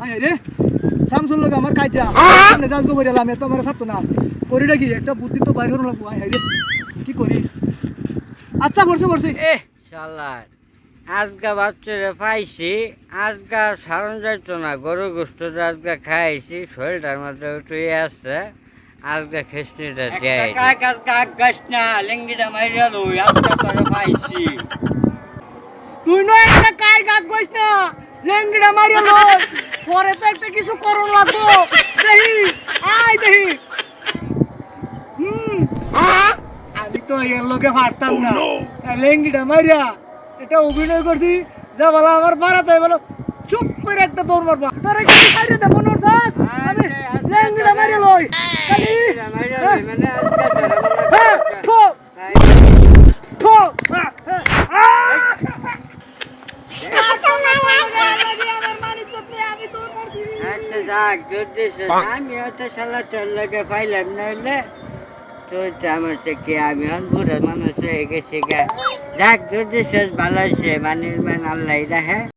আয় রে শামসুল লোক আমার কাজা সামনে যাস গো বইরালাম এত আমার ছাড়তো না করিটা কি একটা বুদ্ধি তো বাইরে হলো লাগবো আয় রে কি করি আচ্ছা বসে এ শালা আজকা বাচ্চারে পাইছি আজকা সারণ যাইতো না গরু গোস্ত আজকা খাইছি শরীরটার মধ্যে উঠে আসছে আজকা খেসনিটা দেয় গাছ না লেঙ্গিটা মাইরা লই আজকা তোরা পাইছি তুই না একটা কাই গাছ গইস না লেঙ্গিটা মারিয়া লই পরে তো একটা কিছু করণ লাগবো দেহি আয় দেহি আমি তো এর লোকে পারতাম না লেঙ্গিটা মারিয়া এটা অভিনয় করছি যা বলা আমার বাড়াতে বলো চুপ করে একটা দৌড় মারবা তারা কি খাইরে দেব নরসাস আমি লেঙ্গিটা মারিয়া লই মানে আজকা ঠো ঠো আমি হয়তো শালা তোর লগে পাইলাম নইলে তোর আমার থেকে আমি বুড়ো মানুষ হয়ে গেছি গা যাক যদি শেষ ভালো হয়েছে মানির মান আল্লাহ রাখে